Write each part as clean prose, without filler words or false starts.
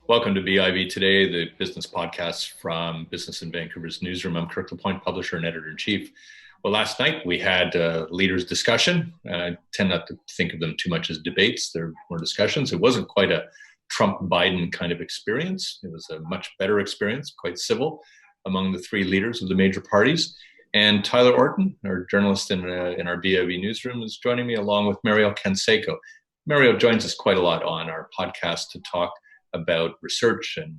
Welcome to BIV Today, the business podcast from Business in Vancouver's newsroom. I'm Kirk, LaPointe, publisher and editor-in-chief. Well, last night we had leaders' discussion. I tend not to think of them too much as debates. They're more discussions. It wasn't quite a Trump-Biden kind of experience. It was a much better experience, quite civil, among the three leaders of the major parties. And Tyler Orton, our journalist in our BIV newsroom, is joining me along with Mario Canseco. Mario joins us quite a lot on our podcast to talk about research and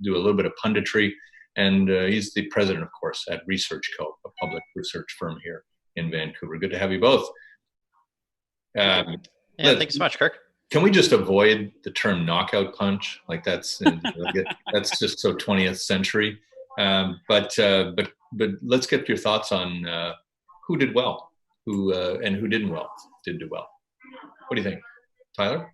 do a little bit of punditry. And he's the president, of course, at Researchco, a public research firm here in Vancouver. Good to have you both. Thanks so much, Kirk. Can we just avoid the term knockout punch? Like that's just so 20th century. But let's get your thoughts on who did well, and who didn't do well. What do you think, Tyler?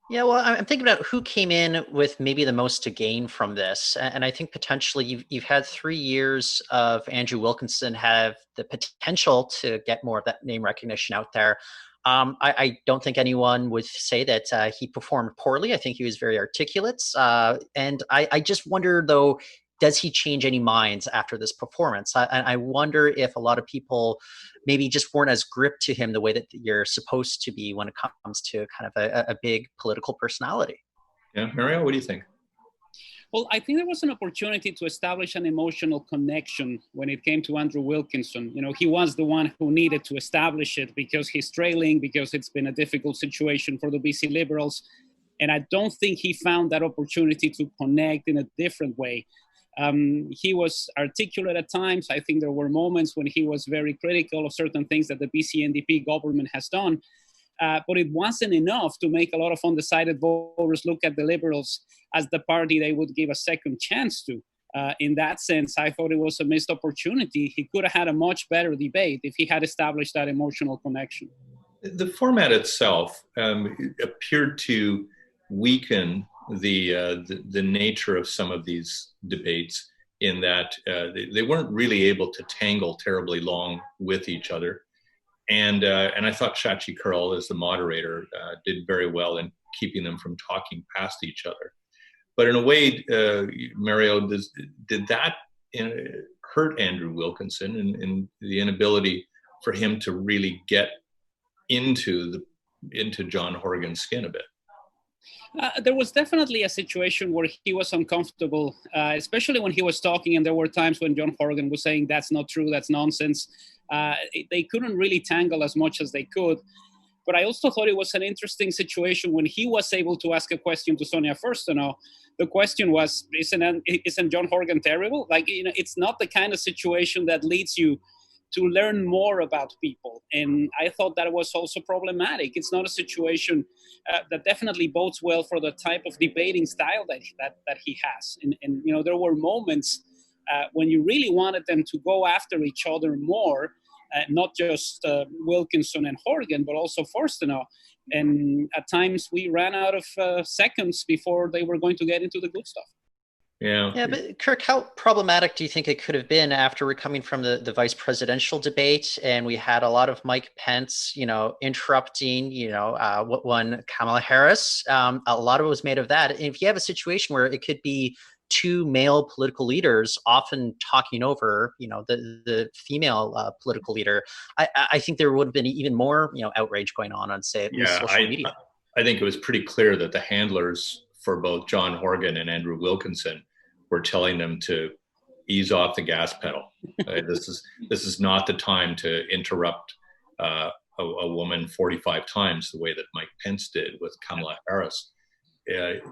Yeah, well, I'm thinking about who came in with maybe the most to gain from this. And I think potentially you've had 3 years of Andrew Wilkinson have the potential to get more of that name recognition out there. I don't think anyone would say that he performed poorly. I think he was very articulate. And I just wonder, though, does he change any minds after this performance? I wonder if a lot of people maybe just weren't as gripped to him the way that you're supposed to be when it comes to kind of a big political personality. Yeah, Mario, what do you think? Well, I think there was an opportunity to establish an emotional connection when it came to Andrew Wilkinson. You know, he was the one who needed to establish it because he's trailing, because it's been a difficult situation for the BC Liberals. And I don't think he found that opportunity to connect in a different way. He was articulate at times. I think there were moments when he was very critical of certain things that the BC NDP government has done. But it wasn't enough to make a lot of undecided voters look at the Liberals as the party they would give a second chance to. In that sense, I thought it was a missed opportunity. He could have had a much better debate if he had established that emotional connection. The format itself appeared to weaken the nature of some of these debates in that they weren't really able to tangle terribly long with each other. And I thought Shachi Kurl, as the moderator, did very well in keeping them from talking past each other. But in a way, Mario, did that hurt Andrew Wilkinson in the inability for him to really get into John Horgan's skin a bit? There was definitely a situation where he was uncomfortable, especially when he was talking, and there were times when John Horgan was saying, that's not true, that's nonsense. They couldn't really tangle as much as they could. But I also thought it was an interesting situation when he was able to ask a question to Sonia Furstenau. The question was, isn't John Horgan terrible? Like, you know, it's not the kind of situation that leads you to learn more about people. And I thought that was also problematic. It's not a situation that definitely bodes well for the type of debating style that he has. And you know, there were moments when you really wanted them to go after each other more, not just Wilkinson and Horgan, but also Furstenau. And at times we ran out of seconds before they were going to get into the good stuff. Yeah, but Kirk, how problematic do you think it could have been after we're coming from the vice presidential debate, and we had a lot of Mike Pence, interrupting, what won Kamala Harris? A lot of it was made of that. And if you have a situation where it could be two male political leaders often talking over, the female political leader, I think there would have been even more, outrage going on say, social media. I think it was pretty clear that the handlers for both John Horgan and Andrew Wilkinson were telling them to ease off the gas pedal. This is not the time to interrupt a woman 45 times the way that Mike Pence did with Kamala Harris.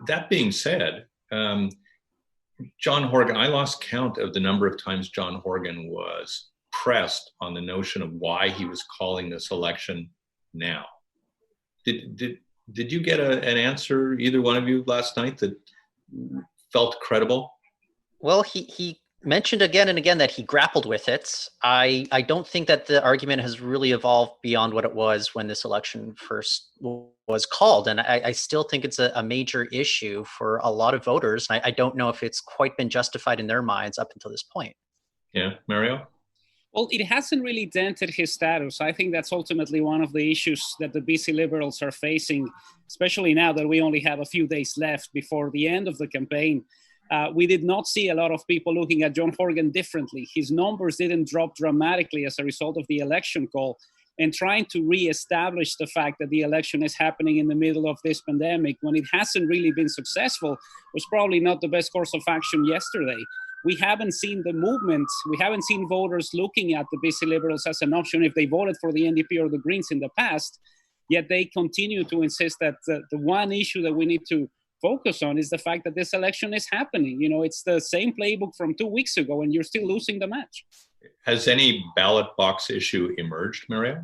That being said, John Horgan, I lost count of the number of times John Horgan was pressed on the notion of why he was calling this election now. Did you get an answer, either one of you, last night that felt credible? Well, he mentioned again and again that he grappled with it. I don't think that the argument has really evolved beyond what it was when this election first was called. And I still think it's a major issue for a lot of voters. And I don't know if it's quite been justified in their minds up until this point. Yeah, Mario? Well, it hasn't really dented his status. I think that's ultimately one of the issues that the BC Liberals are facing, especially now that we only have a few days left before the end of the campaign. We did not see a lot of people looking at John Horgan differently. His numbers didn't drop dramatically as a result of the election call. And trying to reestablish the fact that the election is happening in the middle of this pandemic when it hasn't really been successful was probably not the best course of action yesterday. We haven't seen the movement. We haven't seen voters looking at the BC Liberals as an option if they voted for the NDP or the Greens in the past, yet they continue to insist that the one issue that we need to focus on is the fact that this election is happening. You know, it's the same playbook from 2 weeks ago and you're still losing the match. Has any ballot box issue emerged, Mario?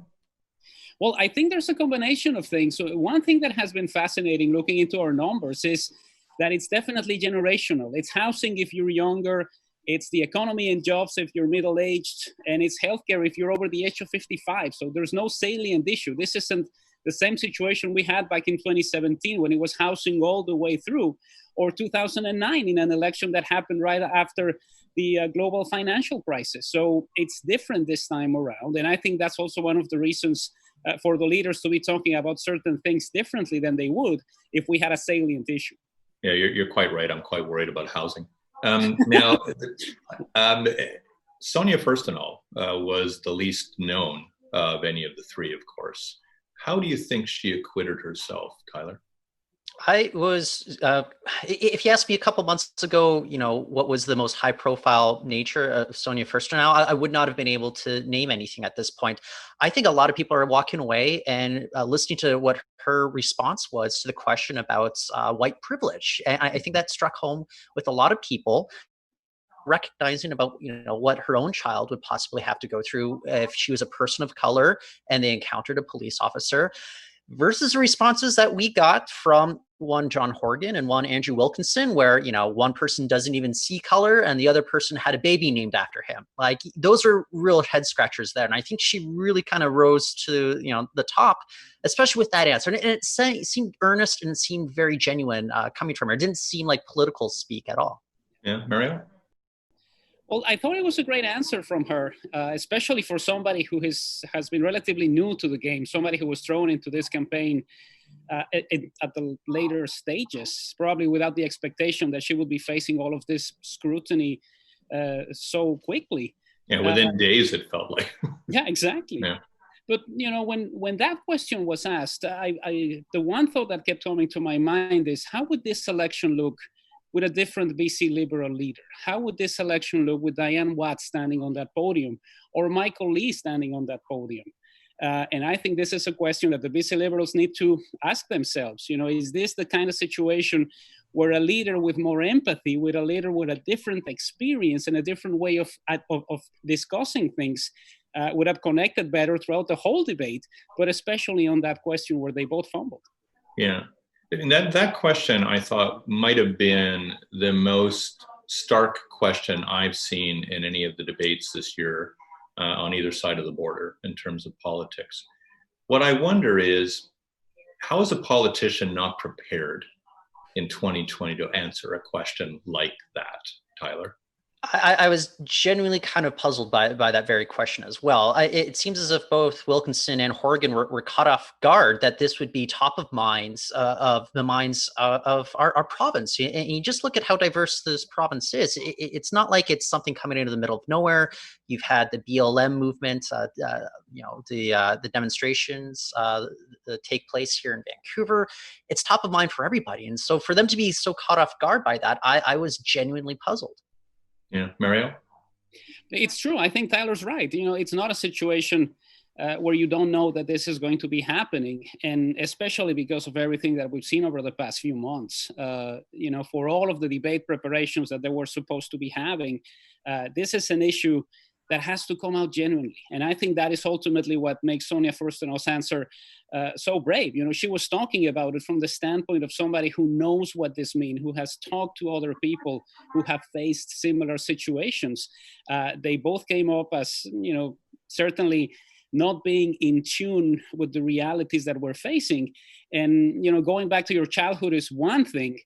Well, I think there's a combination of things. So one thing that has been fascinating looking into our numbers is that it's definitely generational. It's housing if you're younger, it's the economy and jobs if you're middle-aged, and it's healthcare if you're over the age of 55. So there's no salient issue. This isn't the same situation we had back in 2017 when it was housing all the way through, or 2009 in an election that happened right after the global financial crisis. So it's different this time around. And I think that's also one of the reasons for the leaders to be talking about certain things differently than they would if we had a salient issue. Yeah, you're quite right. I'm quite worried about housing. Now, Sonia Furstenau was the least known of any of the three, of course. How do you think she acquitted herself, Tyler? I was, if you asked me a couple months ago, you know, what was the most high profile nature of Sonia Furstenau, I would not have been able to name anything at this point. I think a lot of people are walking away and listening to what her response was to the question about white privilege. And I think that struck home with a lot of people, recognizing about, you know, what her own child would possibly have to go through if she was a person of color and they encountered a police officer, versus the responses that we got from one John Horgan and one Andrew Wilkinson, where, you know, one person doesn't even see color and the other person had a baby named after him. Like, those are real head scratchers there. And I think she really kind of rose to, you know, the top, especially with that answer. And it seemed earnest and it seemed very genuine coming from her. It didn't seem like political speak at all. Yeah, Mario? Well, I thought it was a great answer from her, especially for somebody who has been relatively new to the game, somebody who was thrown into this campaign at the later stages, probably without the expectation that she would be facing all of this scrutiny so quickly. Yeah, within days, it felt like. Yeah, exactly. Yeah. But, you know, when that question was asked, the one thought that kept coming to my mind is, how would this election look with a different BC Liberal leader? How would this election look with Diane Watts standing on that podium or Michael Lee standing on that podium? And I think this is a question that the BC Liberals need to ask themselves. You know, is this the kind of situation where a leader with more empathy, with a leader with a different experience and a different way of discussing things would have connected better throughout the whole debate, but especially on that question where they both fumbled? Yeah. And that question, I thought, might have been the most stark question I've seen in any of the debates this year on either side of the border in terms of politics. What I wonder is, how is a politician not prepared in 2020 to answer a question like that, Tyler? I was genuinely kind of puzzled by that very question as well. It seems as if both Wilkinson and Horgan were caught off guard that this would be top of minds of the minds of our province. And you just look at how diverse this province is. It's not like it's something coming into the middle of nowhere. You've had the BLM movement, you know, the demonstrations that take place here in Vancouver. It's top of mind for everybody. And so for them to be so caught off guard by that, I was genuinely puzzled. Yeah, Mario? It's true. I think Tyler's right. You know, it's not a situation where you don't know that this is going to be happening. And especially because of everything that we've seen over the past few months, you know, for all of the debate preparations that they were supposed to be having, this is an issue that has to come out genuinely. And I think that is ultimately what makes Sonia Furstenau's answer so brave. You know, she was talking about it from the standpoint of somebody who knows what this means, who has talked to other people who have faced similar situations. They both came up as, you know, certainly not being in tune with the realities that we're facing. And, you know, going back to your childhood is one thing,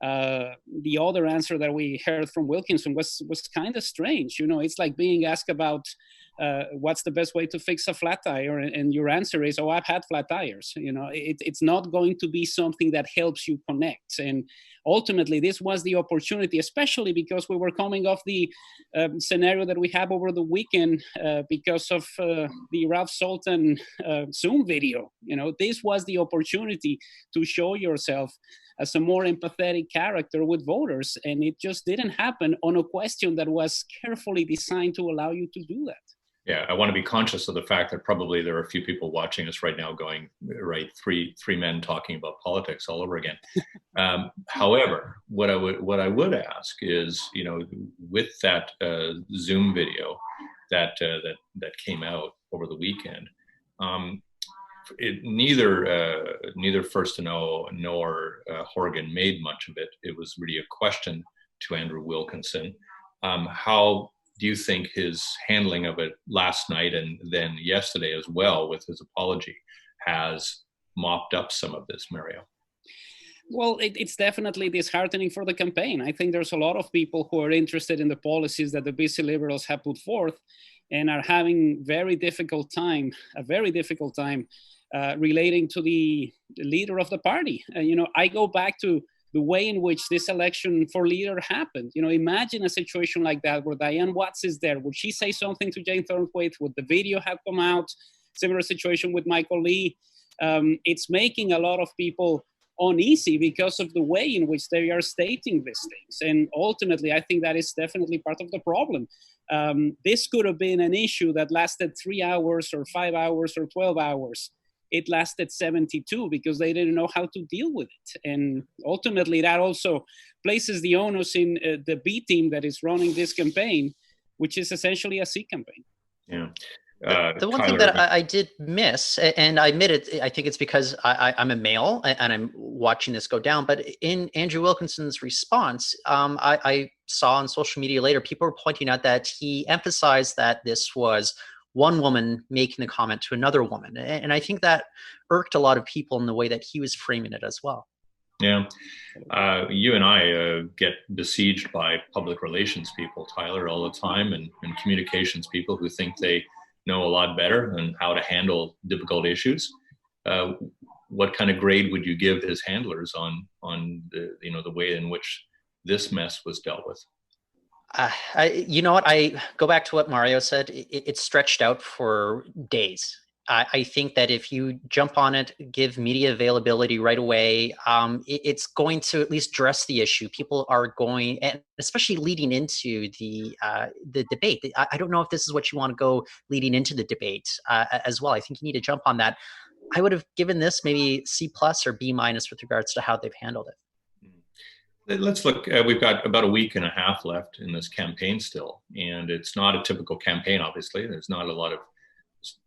The other answer that we heard from Wilkinson was kind of strange. It's like being asked about what's the best way to fix a flat tire, and your answer is, "Oh, I've had flat tires." It's not going to be something that helps you connect. And ultimately, this was the opportunity, especially because we were coming off the scenario that we have over the weekend because of the Ralph Sultan Zoom video. This was the opportunity to show yourself as a more empathetic character with voters, and it just didn't happen on a question that was carefully designed to allow you to do that. Yeah, I want to be conscious of the fact that probably there are a few people watching us right now going, right, three men talking about politics all over again. However, what I would ask is, with that Zoom video that came out over the weekend, neither First to Know nor Horgan made much of it. It was really a question to Andrew Wilkinson. How do you think his handling of it last night and then yesterday as well with his apology has mopped up some of this, Mario? Well, it's definitely disheartening for the campaign. I think there's a lot of people who are interested in the policies that the BC Liberals have put forth and are having a very difficult time relating to the leader of the party. I go back to the way in which this election for leader happened. Imagine a situation like that where Diane Watts is there. Would she say something to Jane Thornthwaite? Would the video have come out? Similar situation with Michael Lee. It's making a lot of people uneasy because of the way in which they are stating these things. And ultimately, I think that is definitely part of the problem. This could have been an issue that lasted 3 hours or 5 hours or 12 hours. It lasted 72 because they didn't know how to deal with it. And ultimately, that also places the onus in the B team that is running this campaign, which is essentially a C campaign. Yeah. The one thing that I did miss, and I admit it, I think it's because I'm a male and I'm watching this go down, but in Andrew Wilkinson's response, I saw on social media later, people were pointing out that he emphasized that this was one woman making the comment to another woman. And I think that irked a lot of people in the way that he was framing it as well. Yeah. You and I get besieged by public relations people, Tyler, all the time, and communications people who think they know a lot better on how to handle difficult issues. What kind of grade would you give his handlers on the way in which this mess was dealt with? You know what? I go back to what Mario said. It stretched out for days. I think that if you jump on it, give media availability right away, it's going to at least address the issue. People are going, and especially leading into the debate. I don't know if this is what you want to go leading into the debate as well. I think you need to jump on that. I would have given this maybe C+ or B- with regards to how they've handled it. Let's look. We've got about a week and a half left in this campaign still, and it's not a typical campaign. Obviously, there's not a lot of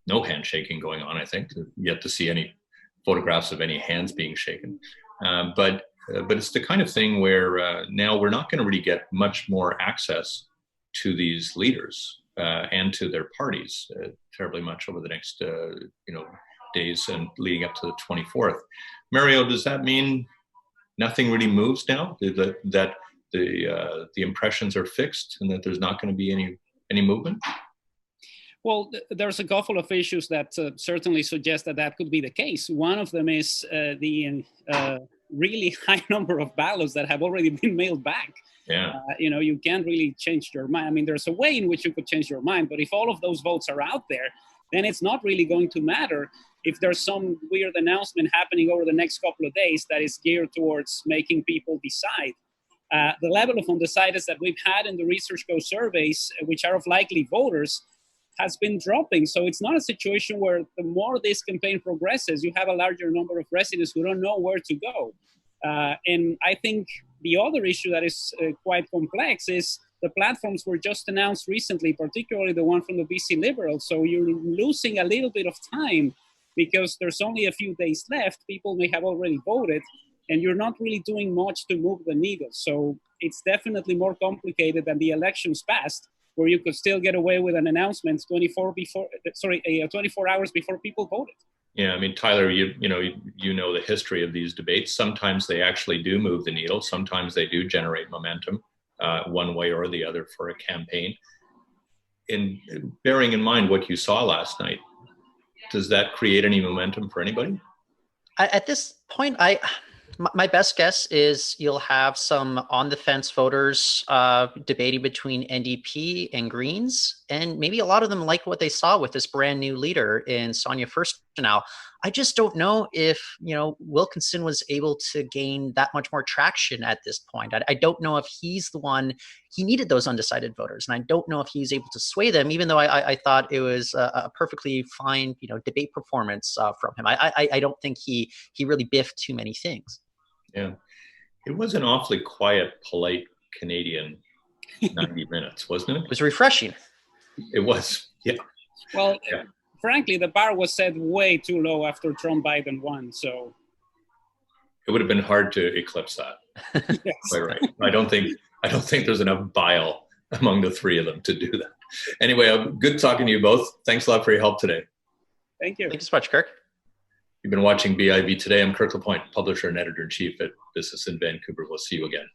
no handshaking going on. I think yet to see any photographs of any hands being shaken, but it's the kind of thing where now we're not going to really get much more access to these leaders and to their parties terribly much over the next days and leading up to the 24th. Mario, does that mean nothing really moves now? That the impressions are fixed and that there's not going to be any movement? Well, there's a couple of issues that certainly suggest that could be the case. One of them is the really high number of ballots that have already been mailed back. Yeah. You can't really change your mind. I mean, there's a way in which you could change your mind, but if all of those votes are out there, then it's not really going to matter if there's some weird announcement happening over the next couple of days that is geared towards making people decide. The level of undecideds that we've had in the Researchco surveys, which are of likely voters, has been dropping. So it's not a situation where the more this campaign progresses, you have a larger number of residents who don't know where to go. And I think the other issue that is quite complex is the platforms were just announced recently, particularly the one from the BC Liberals. So you're losing a little bit of time because there's only a few days left. People may have already voted, and you're not really doing much to move the needle. So it's definitely more complicated than the elections past, where you could still get away with an announcement 24 hours before people voted. Yeah, I mean, Tyler, you know the history of these debates. Sometimes they actually do move the needle. Sometimes they do generate momentum, one way or the other for a campaign. In bearing in mind what you saw last night, does that create any momentum for anybody? At this point, my best guess is you'll have some on the fence voters debating between NDP and Greens, and maybe a lot of them like what they saw with this brand new leader in Sonia Furstenau. I just don't know if Wilkinson was able to gain that much more traction at this point. I don't know if he's the one. He needed those undecided voters, and I don't know if he's able to sway them. Even though I thought it was a perfectly fine debate performance from him. I don't think he really biffed too many things. Yeah, it was an awfully quiet, polite Canadian 90 minutes, wasn't it? It was refreshing. It was, yeah. Well, yeah. Frankly, the bar was set way too low after Trump-Biden won, so it would have been hard to eclipse that. Yes. Quite right. I don't think there's enough bile among the three of them to do that. Anyway, good talking to you both. Thanks a lot for your help today. Thank you. Thanks so much, Kirk. You've been watching BIV Today. I'm Kirk LaPointe, publisher and editor-in-chief at Business in Vancouver. We'll see you again.